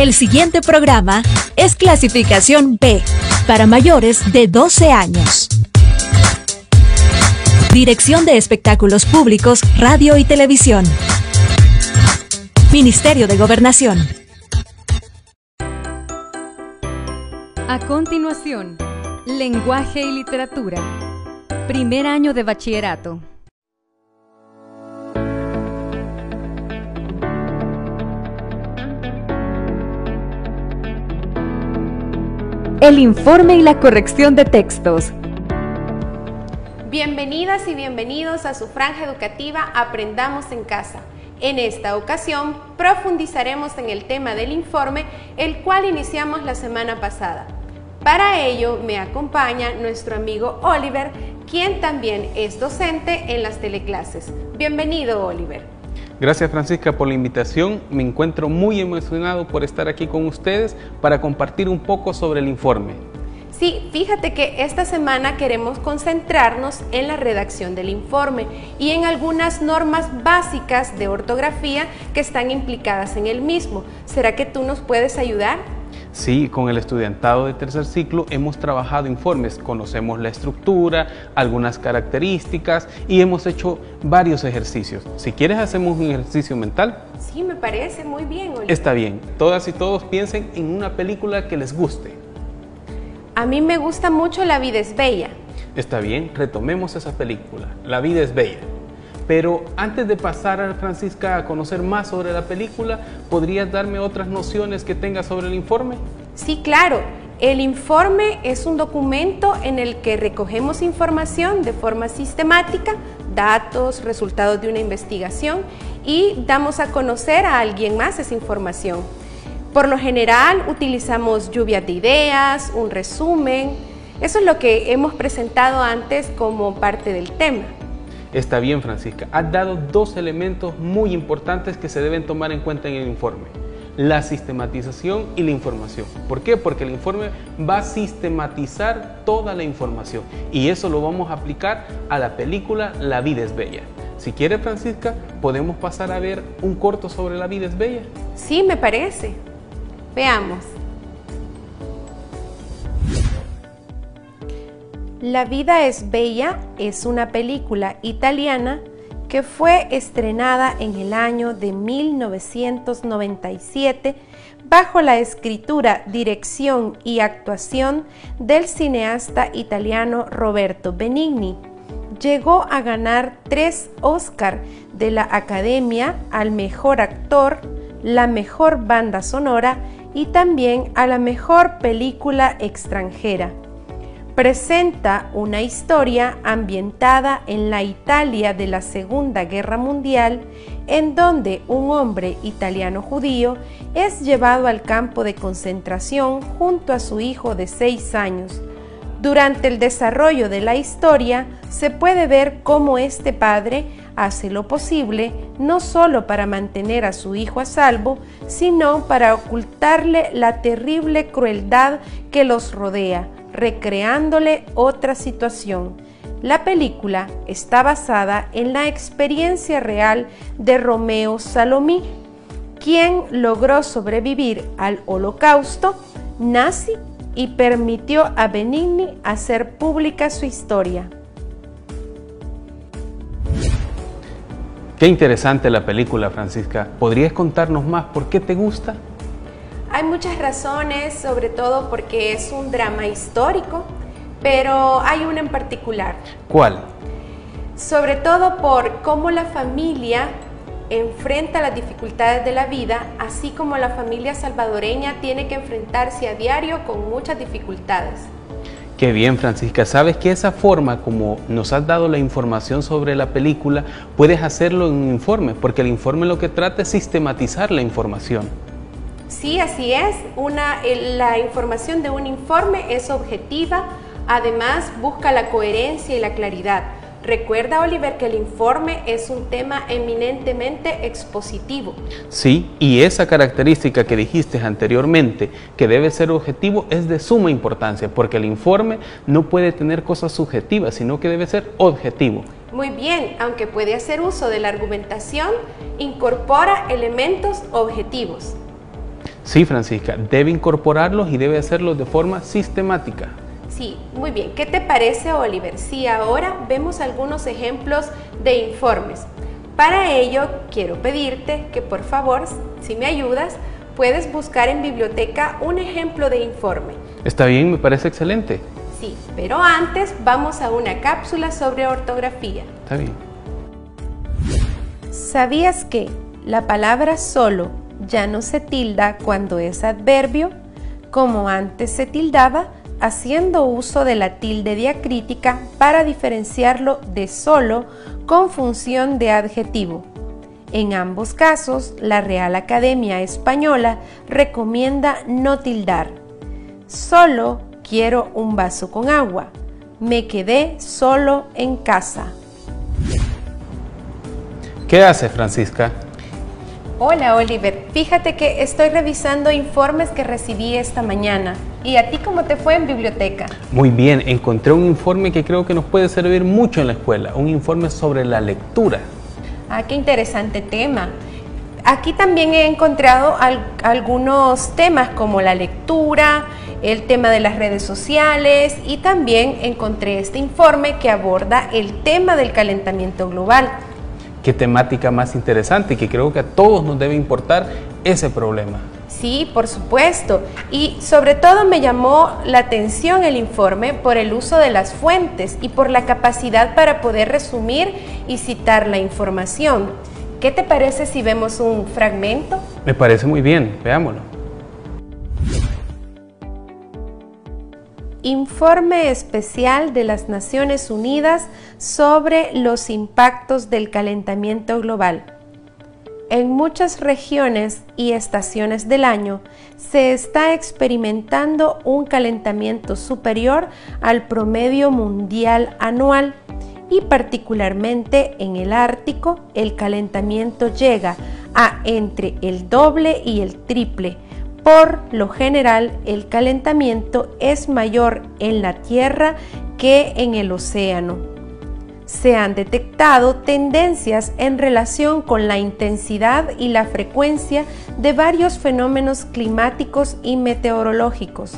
El siguiente programa es clasificación B, para mayores de 12 años. Dirección de Espectáculos Públicos, Radio y Televisión. Ministerio de Gobernación. A continuación, Lenguaje y Literatura. Primer año de bachillerato. El informe y la corrección de textos. Bienvenidas y bienvenidos a su franja educativa Aprendamos en Casa. En esta ocasión profundizaremos en el tema del informe, el cual iniciamos la semana pasada. Para ello me acompaña nuestro amigo Oliver, quien también es docente en las teleclases. Bienvenido, Oliver. Gracias, Francisca, por la invitación. Me encuentro muy emocionado por estar aquí con ustedes para compartir un poco sobre el informe. Sí, fíjate que esta semana queremos concentrarnos en la redacción del informe y en algunas normas básicas de ortografía que están implicadas en el mismo. ¿Será que tú nos puedes ayudar? Sí, con el estudiantado de tercer ciclo hemos trabajado informes, conocemos la estructura, algunas características y hemos hecho varios ejercicios. Si quieres hacemos un ejercicio mental. Sí, me parece muy bien, Oliver. Está bien, todas y todos piensen en una película que les guste. A mí me gusta mucho La vida es bella. Está bien, retomemos esa película, La vida es bella. Pero antes de pasar, Francisca, a conocer más sobre la película, ¿podrías darme otras nociones que tengas sobre el informe? Sí, claro. El informe es un documento en el que recogemos información de forma sistemática, datos, resultados de una investigación y damos a conocer a alguien más esa información. Por lo general utilizamos lluvias de ideas, un resumen. Eso es lo que hemos presentado antes como parte del tema. Está bien, Francisca. Has dado dos elementos muy importantes que se deben tomar en cuenta en el informe: la sistematización y la información. ¿Por qué? Porque el informe va a sistematizar toda la información y eso lo vamos a aplicar a la película La vida es bella. Si quiere, Francisca, podemos pasar a ver un corto sobre La vida es bella. Sí, me parece. Veamos. La vida es bella es una película italiana que fue estrenada en el año de 1997 bajo la escritura, dirección y actuación del cineasta italiano Roberto Benigni. Llegó a ganar 3 Oscar de la Academia al mejor actor, la mejor banda sonora y también a la mejor película extranjera. Presenta una historia ambientada en la Italia de la Segunda Guerra Mundial, en donde un hombre italiano judío es llevado al campo de concentración junto a su hijo de 6 años. Durante el desarrollo de la historia se puede ver cómo este padre hace lo posible no solo para mantener a su hijo a salvo, sino para ocultarle la terrible crueldad que los rodea, recreándole otra situación. La película está basada en la experiencia real de Romeo Salomí, quien logró sobrevivir al Holocausto nazi y permitió a Benigni hacer pública su historia. Qué interesante la película, Francisca. ¿Podrías contarnos más por qué te gusta? Hay muchas razones, sobre todo porque es un drama histórico, pero hay una en particular. ¿Cuál? Sobre todo por cómo la familia enfrenta las dificultades de la vida, así como la familia salvadoreña tiene que enfrentarse a diario con muchas dificultades. Qué bien, Francisca. ¿Sabes que esa forma como nos has dado la información sobre la película, puedes hacerlo en un informe? Porque el informe lo que trata es sistematizar la información. Sí, así es. La información de un informe es objetiva, además busca la coherencia y la claridad. Recuerda, Oliver, que el informe es un tema eminentemente expositivo. Sí, y esa característica que dijiste anteriormente, que debe ser objetivo, es de suma importancia, porque el informe no puede tener cosas subjetivas, sino que debe ser objetivo. Muy bien, aunque puede hacer uso de la argumentación, incorpora elementos objetivos. Sí, Francisca, debe incorporarlos y debe hacerlos de forma sistemática. Sí, muy bien. ¿Qué te parece, Oliver? Si ahora vemos algunos ejemplos de informes. Para ello, quiero pedirte que por favor, si me ayudas, puedes buscar en biblioteca un ejemplo de informe. Está bien, me parece excelente. Sí, pero antes vamos a una cápsula sobre ortografía. Está bien. ¿Sabías que la palabra solo ya no se tilda cuando es adverbio, como antes se tildaba, haciendo uso de la tilde diacrítica para diferenciarlo de solo con función de adjetivo? En ambos casos, la Real Academia Española recomienda no tildar. Solo quiero un vaso con agua. Me quedé solo en casa. ¿Qué hace, Francisca? Hola, Oliver. Fíjate que estoy revisando informes que recibí esta mañana. ¿Y a ti cómo te fue en biblioteca? Muy bien, encontré un informe que creo que nos puede servir mucho en la escuela, un informe sobre la lectura. Ah, qué interesante tema. Aquí también he encontrado algunos temas como la lectura, el tema de las redes sociales y también encontré este informe que aborda el tema del calentamiento global. Qué temática más interesante y que creo que a todos nos debe importar ese problema. Sí, por supuesto. Y sobre todo me llamó la atención el informe por el uso de las fuentes y por la capacidad para poder resumir y citar la información. ¿Qué te parece si vemos un fragmento? Me parece muy bien, veámoslo. Informe especial de las Naciones Unidas sobre los impactos del calentamiento global. En muchas regiones y estaciones del año se está experimentando un calentamiento superior al promedio mundial anual y particularmente en el Ártico el calentamiento llega a entre el doble y el triple. Por lo general, el calentamiento es mayor en la Tierra que en el océano. Se han detectado tendencias en relación con la intensidad y la frecuencia de varios fenómenos climáticos y meteorológicos,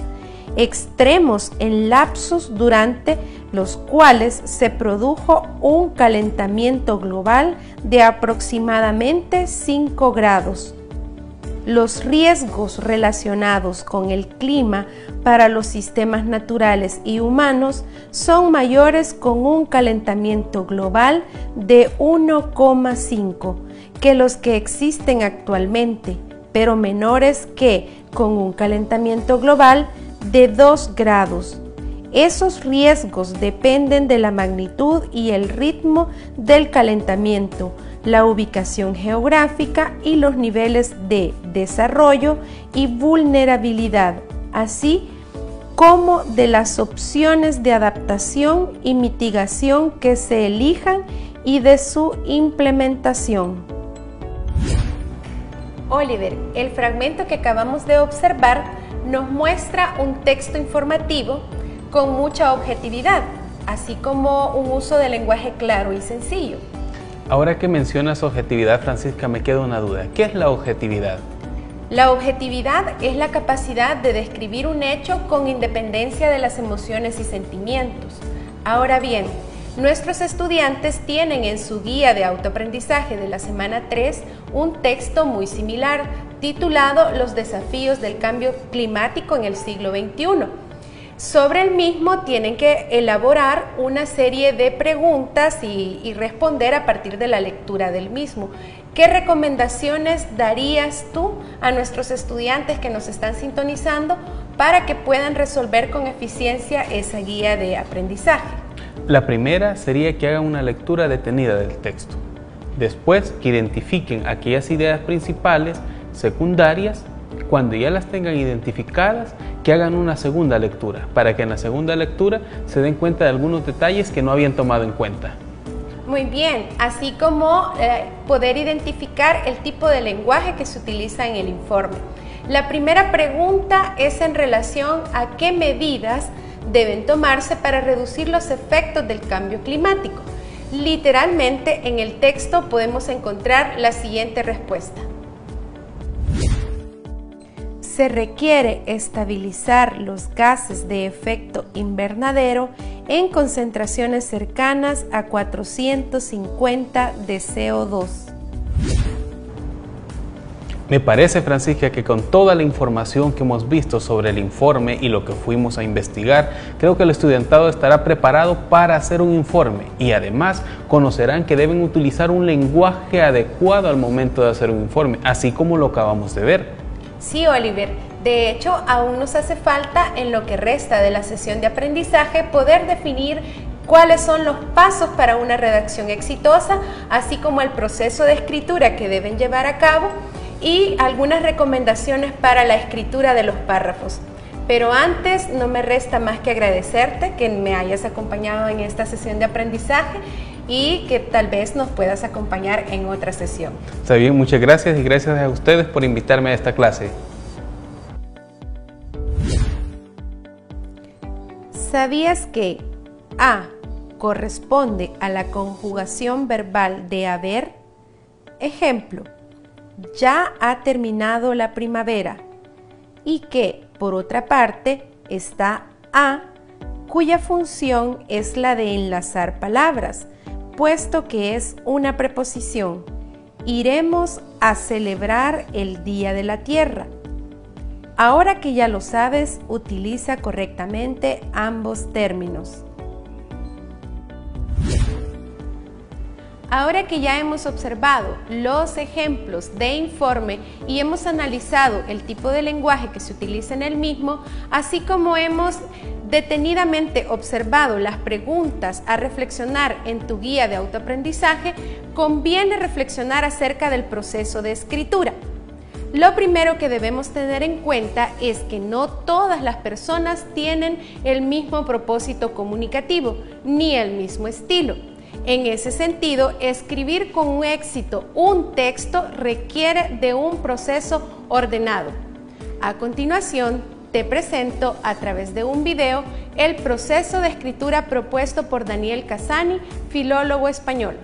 extremos en lapsos durante los cuales se produjo un calentamiento global de aproximadamente 5 grados. Los riesgos relacionados con el clima para los sistemas naturales y humanos son mayores con un calentamiento global de 1,5 que los que existen actualmente, pero menores que con un calentamiento global de 2 grados. Esos riesgos dependen de la magnitud y el ritmo del calentamiento, la ubicación geográfica y los niveles de desarrollo y vulnerabilidad, así como de las opciones de adaptación y mitigación que se elijan y de su implementación. Oliver, el fragmento que acabamos de observar nos muestra un texto informativo con mucha objetividad, así como un uso de lenguaje claro y sencillo. Ahora que mencionas objetividad, Francisca, me queda una duda. ¿Qué es la objetividad? La objetividad es la capacidad de describir un hecho con independencia de las emociones y sentimientos. Ahora bien, nuestros estudiantes tienen en su guía de autoaprendizaje de la semana 3 un texto muy similar, titulado Los desafíos del cambio climático en el siglo XXI. Sobre el mismo tienen que elaborar una serie de preguntas y responder a partir de la lectura del mismo. ¿Qué recomendaciones darías tú a nuestros estudiantes que nos están sintonizando para que puedan resolver con eficiencia esa guía de aprendizaje? La primera sería que hagan una lectura detenida del texto. Después, que identifiquen aquellas ideas principales, secundarias. Cuando ya las tengan identificadas, que hagan una segunda lectura, para que en la segunda lectura se den cuenta de algunos detalles que no habían tomado en cuenta. Muy bien, así como poder identificar el tipo de lenguaje que se utiliza en el informe. La primera pregunta es en relación a qué medidas deben tomarse para reducir los efectos del cambio climático. Literalmente en el texto podemos encontrar la siguiente respuesta. Se requiere estabilizar los gases de efecto invernadero en concentraciones cercanas a 450 de CO2. Me parece, Francisca, que con toda la información que hemos visto sobre el informe y lo que fuimos a investigar, creo que el estudiantado estará preparado para hacer un informe y además conocerán que deben utilizar un lenguaje adecuado al momento de hacer un informe, así como lo acabamos de ver. Sí, Oliver. De hecho, aún nos hace falta en lo que resta de la sesión de aprendizaje poder definir cuáles son los pasos para una redacción exitosa, así como el proceso de escritura que deben llevar a cabo y algunas recomendaciones para la escritura de los párrafos. Pero antes no me resta más que agradecerte que me hayas acompañado en esta sesión de aprendizaje y que tal vez nos puedas acompañar en otra sesión. Está bien, muchas gracias y gracias a ustedes por invitarme a esta clase. ¿Sabías que a corresponde a la conjugación verbal de haber? Ejemplo, ya ha terminado la primavera. Y que, por otra parte, está a, cuya función es la de enlazar palabras, puesto que es una preposición. Iremos a celebrar el Día de la Tierra. Ahora que ya lo sabes, utiliza correctamente ambos términos. Ahora que ya hemos observado los ejemplos de informe y hemos analizado el tipo de lenguaje que se utiliza en el mismo, así como hemos detenidamente observado las preguntas a reflexionar en tu guía de autoaprendizaje, conviene reflexionar acerca del proceso de escritura. Lo primero que debemos tener en cuenta es que no todas las personas tienen el mismo propósito comunicativo ni el mismo estilo. En ese sentido, escribir con éxito un texto requiere de un proceso ordenado. A continuación, te presento a través de un video el proceso de escritura propuesto por Daniel Casani, filólogo español.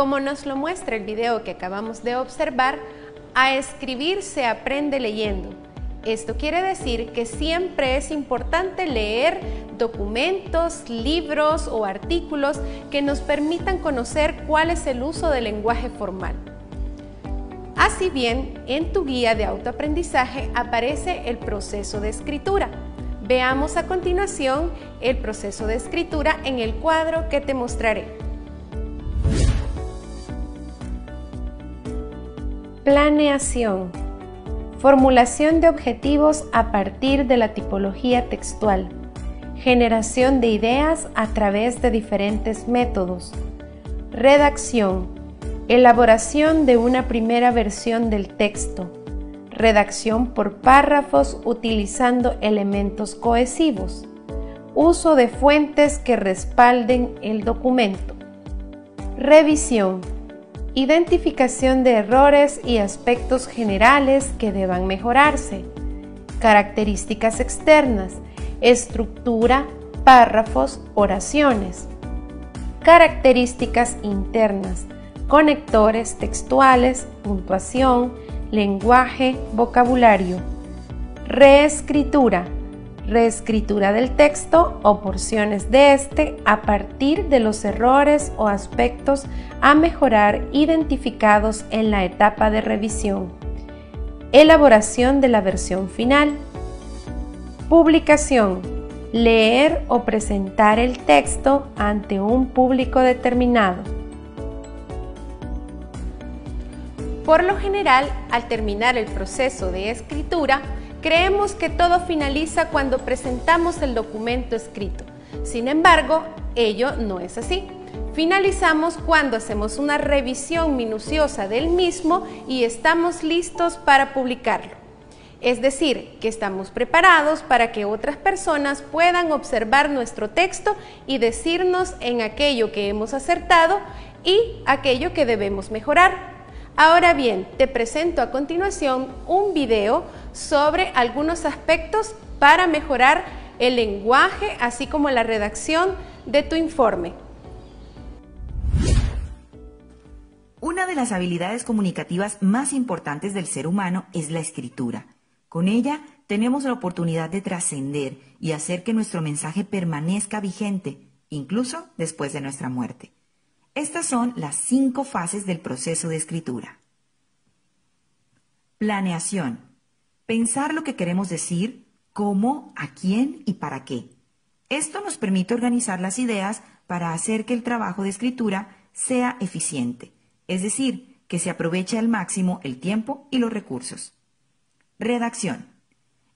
Como nos lo muestra el video que acabamos de observar, a escribir se aprende leyendo. Esto quiere decir que siempre es importante leer documentos, libros o artículos que nos permitan conocer cuál es el uso del lenguaje formal. Así bien, en tu guía de autoaprendizaje aparece el proceso de escritura. Veamos a continuación el proceso de escritura en el cuadro que te mostraré. Planeación. Formulación de objetivos a partir de la tipología textual. Generación de ideas a través de diferentes métodos. Redacción. Elaboración de una primera versión del texto. Redacción por párrafos utilizando elementos cohesivos. Uso de fuentes que respalden el documento. Revisión. Identificación de errores y aspectos generales que deban mejorarse. Características externas. Estructura, párrafos, oraciones. Características internas. Conectores textuales, puntuación, lenguaje, vocabulario. Reescritura. Reescritura del texto o porciones de este a partir de los errores o aspectos a mejorar identificados en la etapa de revisión. Elaboración de la versión final. Publicación. Leer o presentar el texto ante un público determinado. Por lo general, al terminar el proceso de escritura, creemos que todo finaliza cuando presentamos el documento escrito. Sin embargo, ello no es así. Finalizamos cuando hacemos una revisión minuciosa del mismo y estamos listos para publicarlo. Es decir, que estamos preparados para que otras personas puedan observar nuestro texto y decirnos en aquello que hemos acertado y aquello que debemos mejorar. Ahora bien, te presento a continuación un video sobre algunos aspectos para mejorar el lenguaje, así como la redacción de tu informe. Una de las habilidades comunicativas más importantes del ser humano es la escritura. Con ella tenemos la oportunidad de trascender y hacer que nuestro mensaje permanezca vigente, incluso después de nuestra muerte. Estas son las 5 fases del proceso de escritura. Planeación. Pensar lo que queremos decir, cómo, a quién y para qué. Esto nos permite organizar las ideas para hacer que el trabajo de escritura sea eficiente, es decir, que se aproveche al máximo el tiempo y los recursos. Redacción.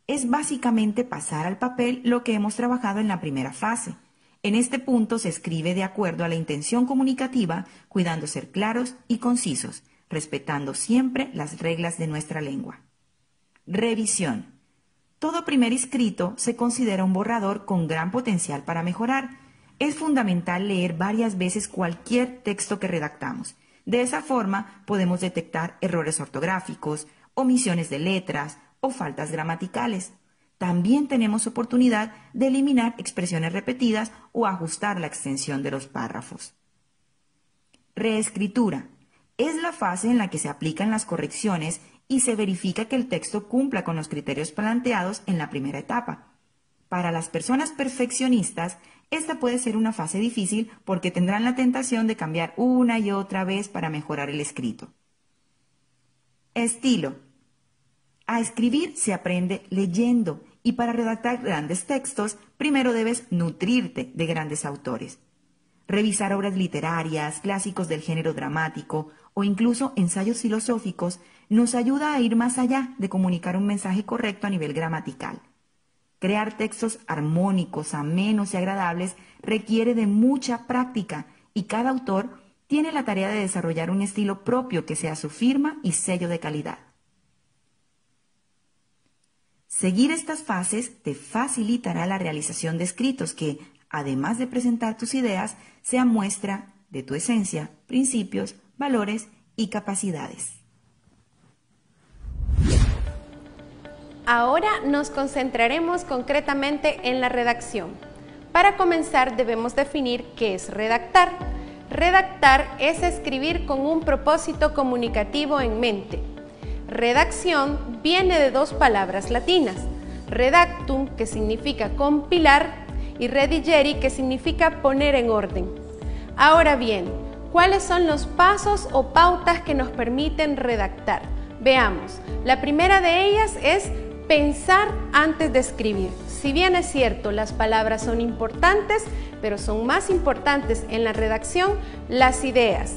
Es básicamente pasar al papel lo que hemos trabajado en la primera fase. En este punto se escribe de acuerdo a la intención comunicativa, cuidando ser claros y concisos, respetando siempre las reglas de nuestra lengua. Revisión. Todo primer escrito se considera un borrador con gran potencial para mejorar. Es fundamental leer varias veces cualquier texto que redactamos. De esa forma podemos detectar errores ortográficos, omisiones de letras o faltas gramaticales. También tenemos oportunidad de eliminar expresiones repetidas o ajustar la extensión de los párrafos. Reescritura. Es la fase en la que se aplican las correcciones y se verifica que el texto cumpla con los criterios planteados en la primera etapa. Para las personas perfeccionistas, esta puede ser una fase difícil porque tendrán la tentación de cambiar una y otra vez para mejorar el escrito. Estilo. A escribir se aprende leyendo y para redactar grandes textos, primero debes nutrirte de grandes autores. Revisar obras literarias, clásicos del género dramático o incluso ensayos filosóficos nos ayuda a ir más allá de comunicar un mensaje correcto a nivel gramatical. Crear textos armónicos, amenos y agradables requiere de mucha práctica y cada autor tiene la tarea de desarrollar un estilo propio que sea su firma y sello de calidad. Seguir estas fases te facilitará la realización de escritos que, además de presentar tus ideas, sean muestra de tu esencia, principios, valores y capacidades. Ahora nos concentraremos concretamente en la redacción. Para comenzar debemos definir qué es redactar. Redactar es escribir con un propósito comunicativo en mente. Redacción viene de dos palabras latinas, redactum, que significa compilar, y redigere, que significa poner en orden. Ahora bien, ¿cuáles son los pasos o pautas que nos permiten redactar? Veamos, la primera de ellas es pensar antes de escribir. Si bien es cierto, las palabras son importantes, pero son más importantes en la redacción las ideas.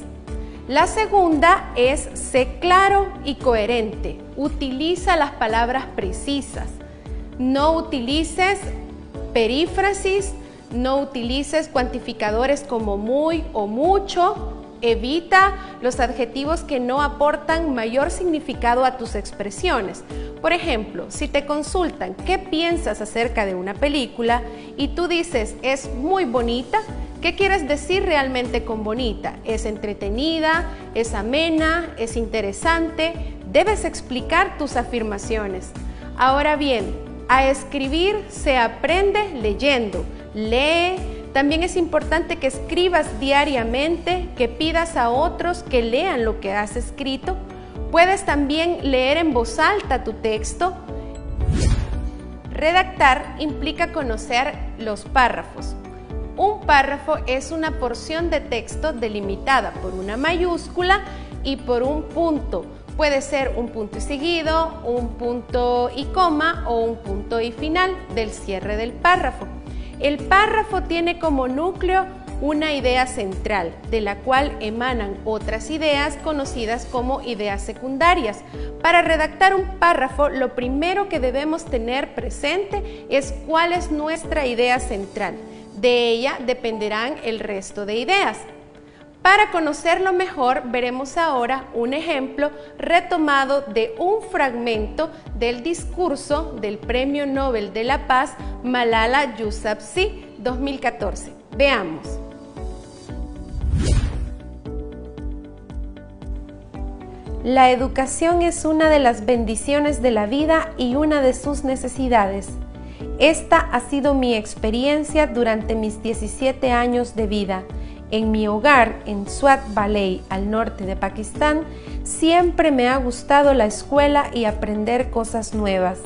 La segunda es ser claro y coherente. Utiliza las palabras precisas. No utilices perífrasis, no utilices cuantificadores como muy o mucho. Evita los adjetivos que no aportan mayor significado a tus expresiones. Por ejemplo, si te consultan qué piensas acerca de una película y tú dices es muy bonita, ¿qué quieres decir realmente con bonita? ¿Es entretenida? ¿Es amena? ¿Es interesante? Debes explicar tus afirmaciones. Ahora bien, a escribir se aprende leyendo. Lee. También es importante que escribas diariamente, que pidas a otros que lean lo que has escrito. Puedes también leer en voz alta tu texto. Redactar implica conocer los párrafos. Un párrafo es una porción de texto delimitada por una mayúscula y por un punto. Puede ser un punto y seguido, un punto y coma o un punto y final del cierre del párrafo. El párrafo tiene como núcleo una idea central, de la cual emanan otras ideas conocidas como ideas secundarias. Para redactar un párrafo, lo primero que debemos tener presente es cuál es nuestra idea central. De ella dependerán el resto de ideas. Para conocerlo mejor, veremos ahora un ejemplo retomado de un fragmento del discurso del Premio Nobel de la Paz Malala Yousafzai 2014. Veamos. La educación es una de las bendiciones de la vida y una de sus necesidades. Esta ha sido mi experiencia durante mis 17 años de vida. En mi hogar, en Swat Valley, al norte de Pakistán, siempre me ha gustado la escuela y aprender cosas nuevas.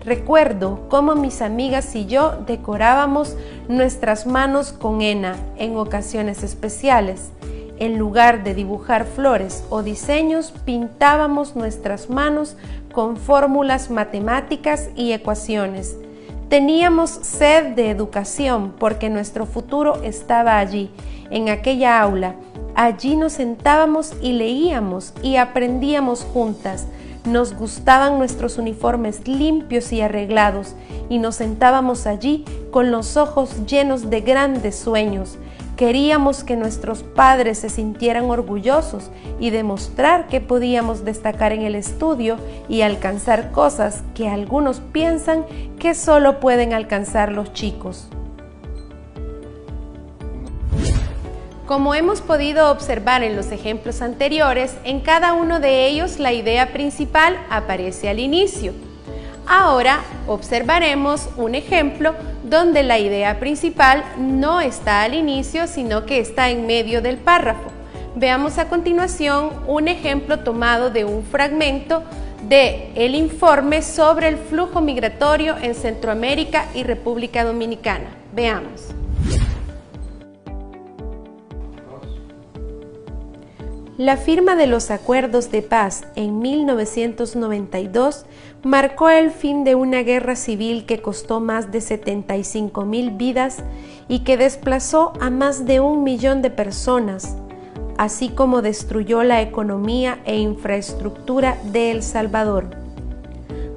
Recuerdo cómo mis amigas y yo decorábamos nuestras manos con henna en ocasiones especiales. En lugar de dibujar flores o diseños, pintábamos nuestras manos con fórmulas matemáticas y ecuaciones. Teníamos sed de educación porque nuestro futuro estaba allí, en aquella aula. Allí nos sentábamos y leíamos y aprendíamos juntas. Nos gustaban nuestros uniformes limpios y arreglados y nos sentábamos allí con los ojos llenos de grandes sueños. Queríamos que nuestros padres se sintieran orgullosos y demostrar que podíamos destacar en el estudio y alcanzar cosas que algunos piensan que solo pueden alcanzar los chicos. Como hemos podido observar en los ejemplos anteriores, en cada uno de ellos la idea principal aparece al inicio. Ahora observaremos un ejemplo donde la idea principal no está al inicio, sino que está en medio del párrafo. Veamos a continuación un ejemplo tomado de un fragmento del informe sobre el flujo migratorio en Centroamérica y República Dominicana. Veamos. La firma de los acuerdos de paz en 1992 marcó el fin de una guerra civil que costó más de 75,000 vidas y que desplazó a más de 1 millón de personas, así como destruyó la economía e infraestructura de El Salvador.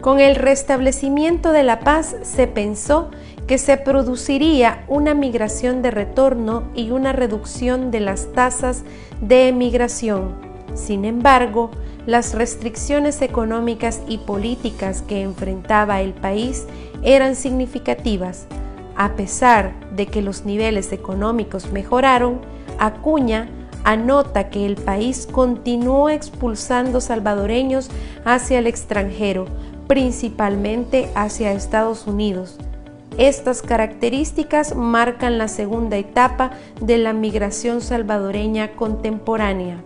Con el restablecimiento de la paz se pensó que se produciría una migración de retorno y una reducción de las tasas de emigración. Sin embargo, las restricciones económicas y políticas que enfrentaba el país eran significativas. A pesar de que los niveles económicos mejoraron, Acuña anota que el país continuó expulsando salvadoreños hacia el extranjero, principalmente hacia Estados Unidos. Estas características marcan la segunda etapa de la migración salvadoreña contemporánea.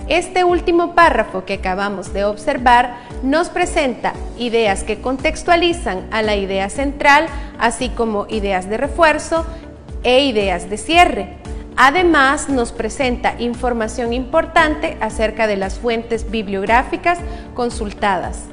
Este último párrafo que acabamos de observar nos presenta ideas que contextualizan a la idea central, así como ideas de refuerzo e ideas de cierre. Además, nos presenta información importante acerca de las fuentes bibliográficas consultadas.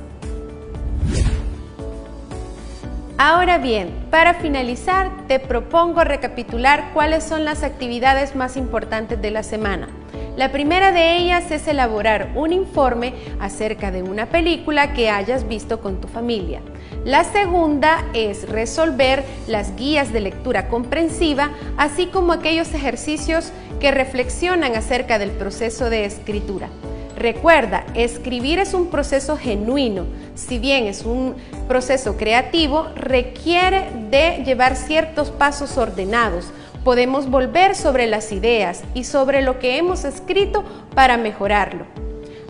Ahora bien, para finalizar, te propongo recapitular cuáles son las actividades más importantes de la semana. La primera de ellas es elaborar un informe acerca de una película que hayas visto con tu familia. La segunda es resolver las guías de lectura comprensiva, así como aquellos ejercicios que reflexionan acerca del proceso de escritura. Recuerda, escribir es un proceso genuino. Si bien es un proceso creativo, requiere de llevar ciertos pasos ordenados. Podemos volver sobre las ideas y sobre lo que hemos escrito para mejorarlo.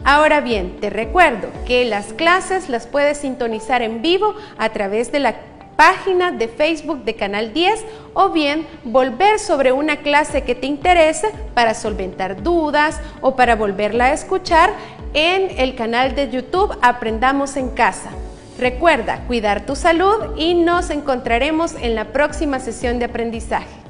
Ahora bien, te recuerdo que las clases las puedes sintonizar en vivo a través de la página de Facebook de Canal 10 o bien volver sobre una clase que te interese para solventar dudas o para volverla a escuchar en el canal de YouTube Aprendamos en Casa. Recuerda cuidar tu salud y nos encontraremos en la próxima sesión de aprendizaje.